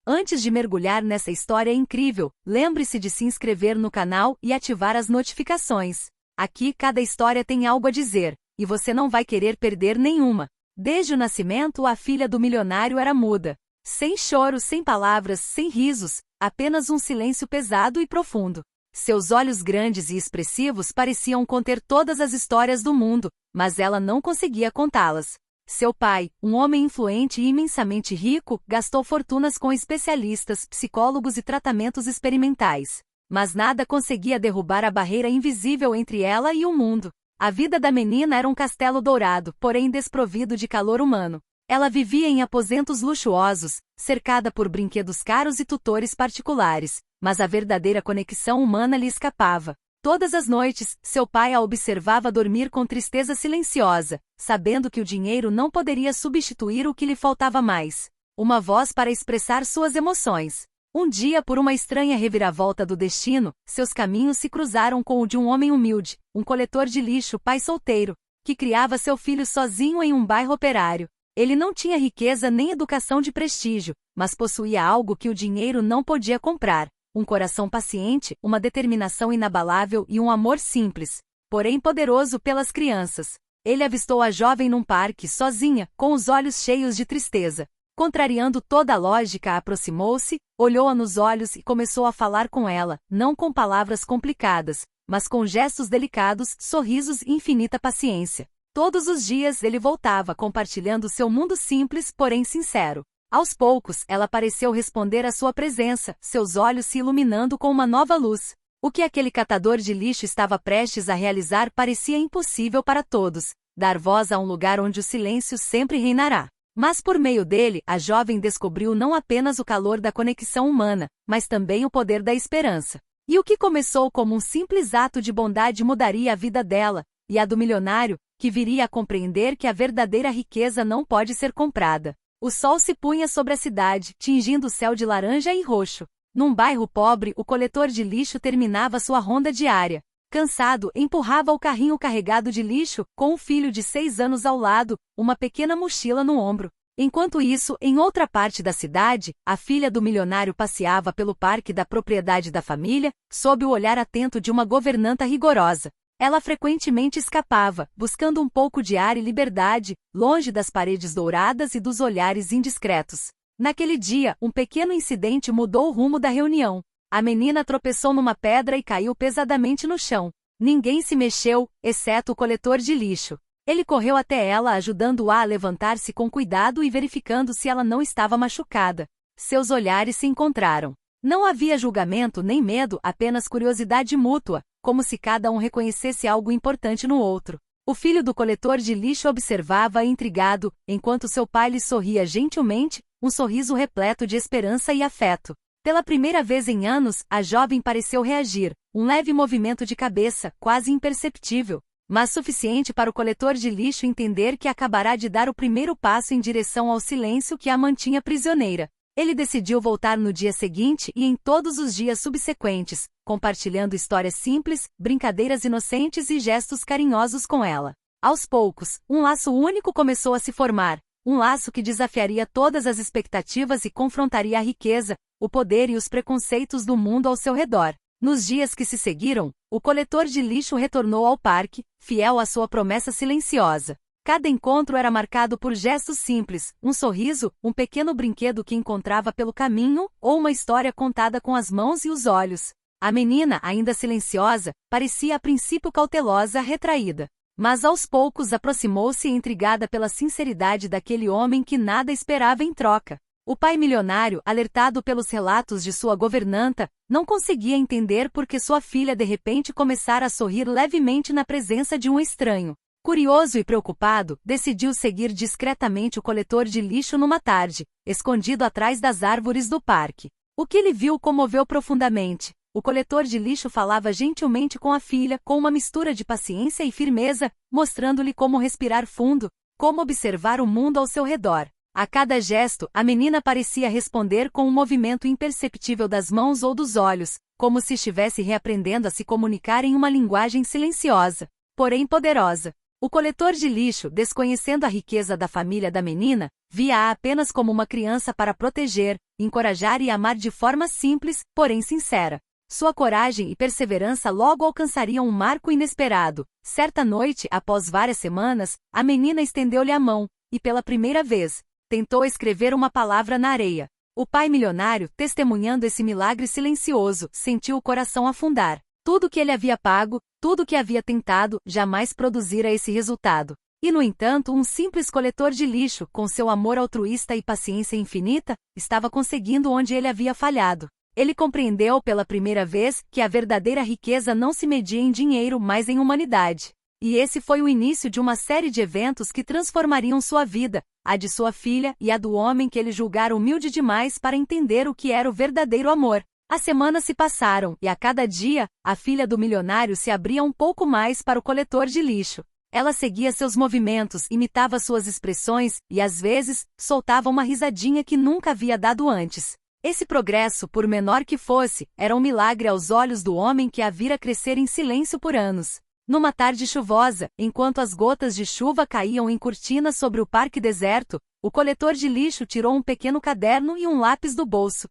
Antes de mergulhar nessa história incrível, lembre-se de se inscrever no canal e ativar as notificações. Aqui cada história tem algo a dizer, e você não vai querer perder nenhuma. Desde o nascimento, a filha do milionário era muda. Sem choro, sem palavras, sem risos, apenas um silêncio pesado e profundo. Seus olhos grandes e expressivos pareciam conter todas as histórias do mundo, mas ela não conseguia contá-las. Seu pai, um homem influente e imensamente rico, gastou fortunas com especialistas, psicólogos e tratamentos experimentais. Mas nada conseguia derrubar a barreira invisível entre ela e o mundo. A vida da menina era um castelo dourado, porém desprovido de calor humano. Ela vivia em aposentos luxuosos, cercada por brinquedos caros e tutores particulares, mas a verdadeira conexão humana lhe escapava. Todas as noites, seu pai a observava dormir com tristeza silenciosa, sabendo que o dinheiro não poderia substituir o que lhe faltava mais: uma voz para expressar suas emoções. Um dia, por uma estranha reviravolta do destino, seus caminhos se cruzaram com o de um homem humilde, um coletor de lixo, pai solteiro, que criava seu filho sozinho em um bairro operário. Ele não tinha riqueza nem educação de prestígio, mas possuía algo que o dinheiro não podia comprar: um coração paciente, uma determinação inabalável e um amor simples, porém poderoso pelas crianças. Ele avistou a jovem num parque, sozinha, com os olhos cheios de tristeza. Contrariando toda a lógica, aproximou-se, olhou-a nos olhos e começou a falar com ela, não com palavras complicadas, mas com gestos delicados, sorrisos e infinita paciência. Todos os dias ele voltava, compartilhando seu mundo simples, porém sincero. Aos poucos, ela pareceu responder à sua presença, seus olhos se iluminando com uma nova luz. O que aquele catador de lixo estava prestes a realizar parecia impossível para todos: dar voz a um lugar onde o silêncio sempre reinará. Mas por meio dele, a jovem descobriu não apenas o calor da conexão humana, mas também o poder da esperança. E o que começou como um simples ato de bondade mudaria a vida dela, e a do milionário, que viria a compreender que a verdadeira riqueza não pode ser comprada. O sol se punha sobre a cidade, tingindo o céu de laranja e roxo. Num bairro pobre, o coletor de lixo terminava sua ronda diária. Cansado, empurrava o carrinho carregado de lixo, com um filho de 6 anos ao lado, uma pequena mochila no ombro. Enquanto isso, em outra parte da cidade, a filha do milionário passeava pelo parque da propriedade da família, sob o olhar atento de uma governanta rigorosa. Ela frequentemente escapava, buscando um pouco de ar e liberdade, longe das paredes douradas e dos olhares indiscretos. Naquele dia, um pequeno incidente mudou o rumo da reunião. A menina tropeçou numa pedra e caiu pesadamente no chão. Ninguém se mexeu, exceto o coletor de lixo. Ele correu até ela, ajudando-a a levantar-se com cuidado e verificando se ela não estava machucada. Seus olhares se encontraram. Não havia julgamento nem medo, apenas curiosidade mútua, como se cada um reconhecesse algo importante no outro. O filho do coletor de lixo observava intrigado, enquanto seu pai lhe sorria gentilmente, um sorriso repleto de esperança e afeto. Pela primeira vez em anos, a jovem pareceu reagir, um leve movimento de cabeça, quase imperceptível, mas suficiente para o coletor de lixo entender que acabará de dar o primeiro passo em direção ao silêncio que a mantinha prisioneira. Ele decidiu voltar no dia seguinte e em todos os dias subsequentes, compartilhando histórias simples, brincadeiras inocentes e gestos carinhosos com ela. Aos poucos, um laço único começou a se formar, um laço que desafiaria todas as expectativas e confrontaria a riqueza, o poder e os preconceitos do mundo ao seu redor. Nos dias que se seguiram, o coletor de lixo retornou ao parque, fiel à sua promessa silenciosa. Cada encontro era marcado por gestos simples, um sorriso, um pequeno brinquedo que encontrava pelo caminho, ou uma história contada com as mãos e os olhos. A menina, ainda silenciosa, parecia a princípio cautelosa, retraída. Mas aos poucos aproximou-se intrigada pela sinceridade daquele homem que nada esperava em troca. O pai milionário, alertado pelos relatos de sua governanta, não conseguia entender por que sua filha de repente começara a sorrir levemente na presença de um estranho. Curioso e preocupado, decidiu seguir discretamente o coletor de lixo numa tarde, escondido atrás das árvores do parque. O que ele viu o comoveu profundamente. O coletor de lixo falava gentilmente com a filha, com uma mistura de paciência e firmeza, mostrando-lhe como respirar fundo, como observar o mundo ao seu redor. A cada gesto, a menina parecia responder com um movimento imperceptível das mãos ou dos olhos, como se estivesse reaprendendo a se comunicar em uma linguagem silenciosa, porém poderosa. O coletor de lixo, desconhecendo a riqueza da família da menina, via-a apenas como uma criança para proteger, encorajar e amar de forma simples, porém sincera. Sua coragem e perseverança logo alcançariam um marco inesperado. Certa noite, após várias semanas, a menina estendeu-lhe a mão, e pela primeira vez, tentou escrever uma palavra na areia. O pai milionário, testemunhando esse milagre silencioso, sentiu o coração afundar. Tudo que ele havia pago, tudo que havia tentado, jamais produzira esse resultado. E, no entanto, um simples coletor de lixo, com seu amor altruísta e paciência infinita, estava conseguindo onde ele havia falhado. Ele compreendeu pela primeira vez que a verdadeira riqueza não se media em dinheiro, mas em humanidade. E esse foi o início de uma série de eventos que transformariam sua vida, a de sua filha e a do homem que ele julgara humilde demais para entender o que era o verdadeiro amor. As semanas se passaram, e a cada dia, a filha do milionário se abria um pouco mais para o coletor de lixo. Ela seguia seus movimentos, imitava suas expressões, e às vezes, soltava uma risadinha que nunca havia dado antes. Esse progresso, por menor que fosse, era um milagre aos olhos do homem que a vira crescer em silêncio por anos. Numa tarde chuvosa, enquanto as gotas de chuva caíam em cortinas sobre o parque deserto, o coletor de lixo tirou um pequeno caderno e um lápis do bolso.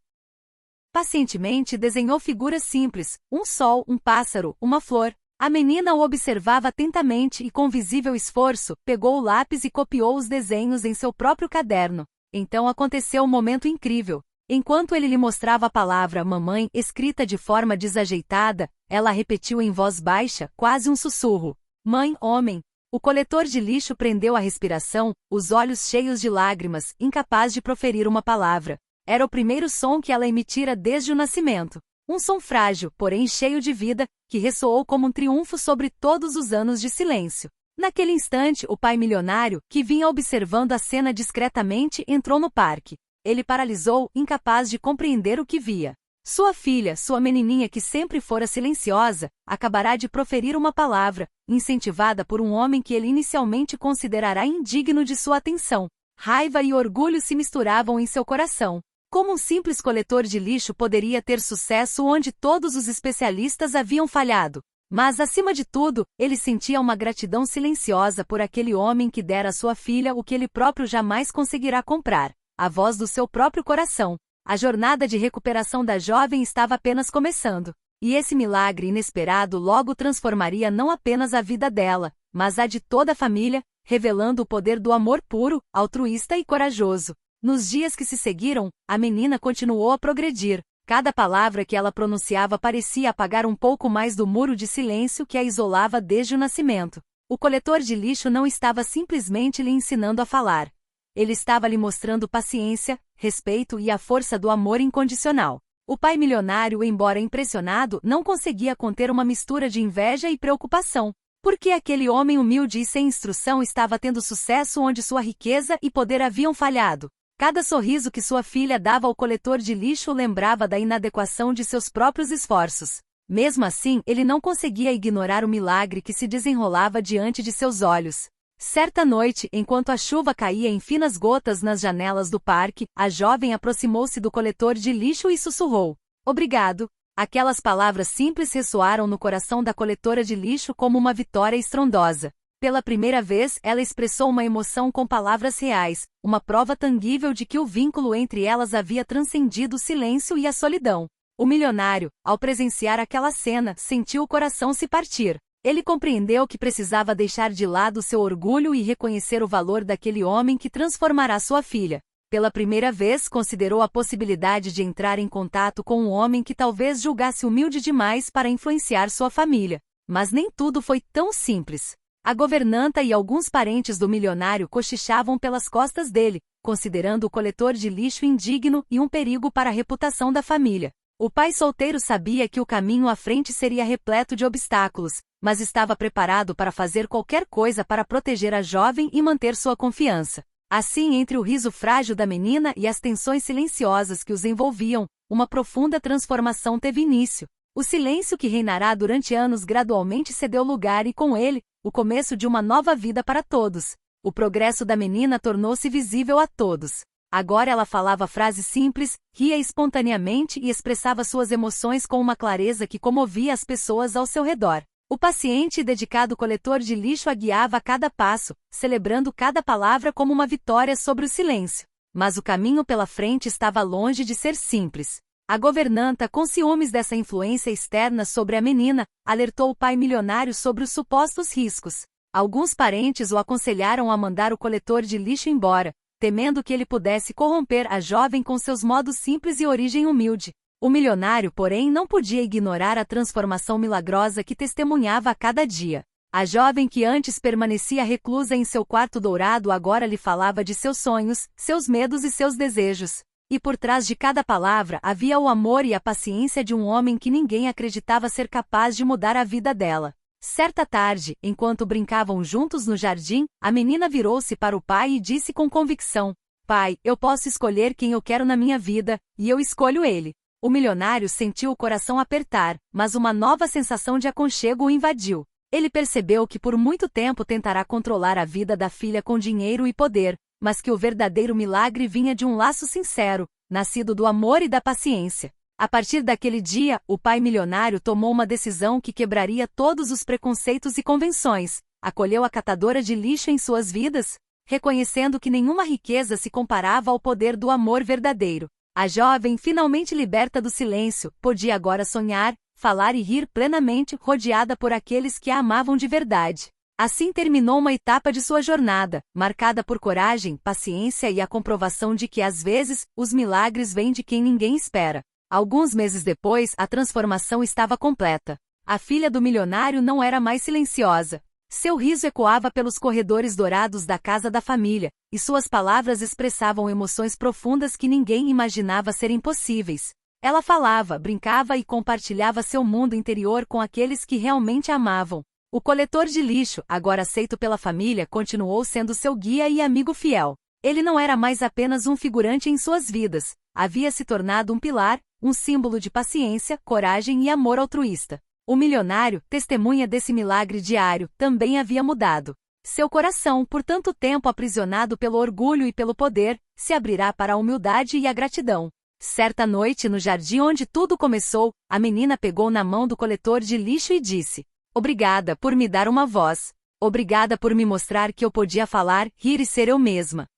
Pacientemente desenhou figuras simples, um sol, um pássaro, uma flor. A menina o observava atentamente e com visível esforço, pegou o lápis e copiou os desenhos em seu próprio caderno. Então aconteceu um momento incrível. Enquanto ele lhe mostrava a palavra mamãe escrita de forma desajeitada, ela repetiu em voz baixa, quase um sussurro. Mãe, homem. O coletor de lixo prendeu a respiração, os olhos cheios de lágrimas, incapaz de proferir uma palavra. Era o primeiro som que ela emitira desde o nascimento. Um som frágil, porém cheio de vida, que ressoou como um triunfo sobre todos os anos de silêncio. Naquele instante, o pai milionário, que vinha observando a cena discretamente, entrou no parque. Ele paralisou, incapaz de compreender o que via. Sua filha, sua menininha que sempre fora silenciosa, acabará de proferir uma palavra, incentivada por um homem que ele inicialmente considerará indigno de sua atenção. Raiva e orgulho se misturavam em seu coração. Como um simples coletor de lixo poderia ter sucesso onde todos os especialistas haviam falhado? Mas, acima de tudo, ele sentia uma gratidão silenciosa por aquele homem que dera à sua filha o que ele próprio jamais conseguirá comprar: a voz do seu próprio coração. A jornada de recuperação da jovem estava apenas começando. E esse milagre inesperado logo transformaria não apenas a vida dela, mas a de toda a família, revelando o poder do amor puro, altruísta e corajoso. Nos dias que se seguiram, a menina continuou a progredir. Cada palavra que ela pronunciava parecia apagar um pouco mais do muro de silêncio que a isolava desde o nascimento. O coletor de lixo não estava simplesmente lhe ensinando a falar. Ele estava lhe mostrando paciência, respeito e a força do amor incondicional. O pai milionário, embora impressionado, não conseguia conter uma mistura de inveja e preocupação. Porque aquele homem humilde e sem instrução estava tendo sucesso onde sua riqueza e poder haviam falhado. Cada sorriso que sua filha dava ao coletor de lixo o lembrava da inadequação de seus próprios esforços. Mesmo assim, ele não conseguia ignorar o milagre que se desenrolava diante de seus olhos. Certa noite, enquanto a chuva caía em finas gotas nas janelas do parque, a jovem aproximou-se do coletor de lixo e sussurrou: "Obrigado." Aquelas palavras simples ressoaram no coração da coletora de lixo como uma vitória estrondosa. Pela primeira vez, ela expressou uma emoção com palavras reais, uma prova tangível de que o vínculo entre elas havia transcendido o silêncio e a solidão. O milionário, ao presenciar aquela cena, sentiu o coração se partir. Ele compreendeu que precisava deixar de lado seu orgulho e reconhecer o valor daquele homem que transformará sua filha. Pela primeira vez, considerou a possibilidade de entrar em contato com um homem que talvez julgasse humilde demais para influenciar sua família. Mas nem tudo foi tão simples. A governanta e alguns parentes do milionário cochichavam pelas costas dele, considerando o coletor de lixo indigno e um perigo para a reputação da família. O pai solteiro sabia que o caminho à frente seria repleto de obstáculos, mas estava preparado para fazer qualquer coisa para proteger a jovem e manter sua confiança. Assim, entre o riso frágil da menina e as tensões silenciosas que os envolviam, uma profunda transformação teve início. O silêncio que reinará durante anos gradualmente cedeu lugar e, com ele, o começo de uma nova vida para todos. O progresso da menina tornou-se visível a todos. Agora ela falava frases simples, ria espontaneamente e expressava suas emoções com uma clareza que comovia as pessoas ao seu redor. O paciente e dedicado coletor de lixo a guiava a cada passo, celebrando cada palavra como uma vitória sobre o silêncio. Mas o caminho pela frente estava longe de ser simples. A governanta, com ciúmes dessa influência externa sobre a menina, alertou o pai milionário sobre os supostos riscos. Alguns parentes o aconselharam a mandar o coletor de lixo embora, temendo que ele pudesse corromper a jovem com seus modos simples e origem humilde. O milionário, porém, não podia ignorar a transformação milagrosa que testemunhava a cada dia. A jovem que antes permanecia reclusa em seu quarto dourado agora lhe falava de seus sonhos, seus medos e seus desejos. E por trás de cada palavra havia o amor e a paciência de um homem que ninguém acreditava ser capaz de mudar a vida dela. Certa tarde, enquanto brincavam juntos no jardim, a menina virou-se para o pai e disse com convicção: "Pai, eu posso escolher quem eu quero na minha vida, e eu escolho ele." O milionário sentiu o coração apertar, mas uma nova sensação de aconchego o invadiu. Ele percebeu que por muito tempo tentará controlar a vida da filha com dinheiro e poder, mas que o verdadeiro milagre vinha de um laço sincero, nascido do amor e da paciência. A partir daquele dia, o pai milionário tomou uma decisão que quebraria todos os preconceitos e convenções. Acolheu a catadora de lixo em suas vidas, reconhecendo que nenhuma riqueza se comparava ao poder do amor verdadeiro. A jovem, finalmente liberta do silêncio, podia agora sonhar, falar e rir plenamente, rodeada por aqueles que a amavam de verdade. Assim terminou uma etapa de sua jornada, marcada por coragem, paciência e a comprovação de que, às vezes, os milagres vêm de quem ninguém espera. Alguns meses depois, a transformação estava completa. A filha do milionário não era mais silenciosa. Seu riso ecoava pelos corredores dourados da casa da família, e suas palavras expressavam emoções profundas que ninguém imaginava serem possíveis. Ela falava, brincava e compartilhava seu mundo interior com aqueles que realmente a amavam. O coletor de lixo, agora aceito pela família, continuou sendo seu guia e amigo fiel. Ele não era mais apenas um figurante em suas vidas, havia se tornado um pilar, um símbolo de paciência, coragem e amor altruísta. O milionário, testemunha desse milagre diário, também havia mudado. Seu coração, por tanto tempo aprisionado pelo orgulho e pelo poder, se abrirá para a humildade e a gratidão. Certa noite, no jardim onde tudo começou, a menina pegou na mão do coletor de lixo e disse: "Obrigada por me dar uma voz. Obrigada por me mostrar que eu podia falar, rir e ser eu mesma."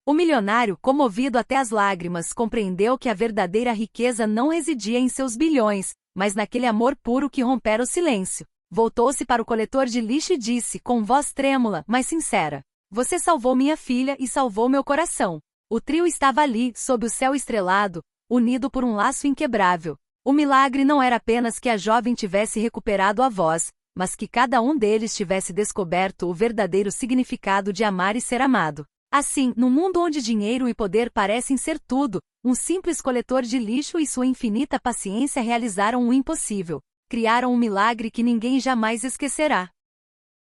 O milionário, comovido até as lágrimas, compreendeu que a verdadeira riqueza não residia em seus bilhões, mas naquele amor puro que rompera o silêncio. Voltou-se para o coletor de lixo e disse, com voz trêmula, mas sincera: "Você salvou minha filha e salvou meu coração." O trio estava ali, sob o céu estrelado, unido por um laço inquebrável. O milagre não era apenas que a jovem tivesse recuperado a voz, mas que cada um deles tivesse descoberto o verdadeiro significado de amar e ser amado. Assim, num mundo onde dinheiro e poder parecem ser tudo, um simples coletor de lixo e sua infinita paciência realizaram o impossível. Criaram um milagre que ninguém jamais esquecerá.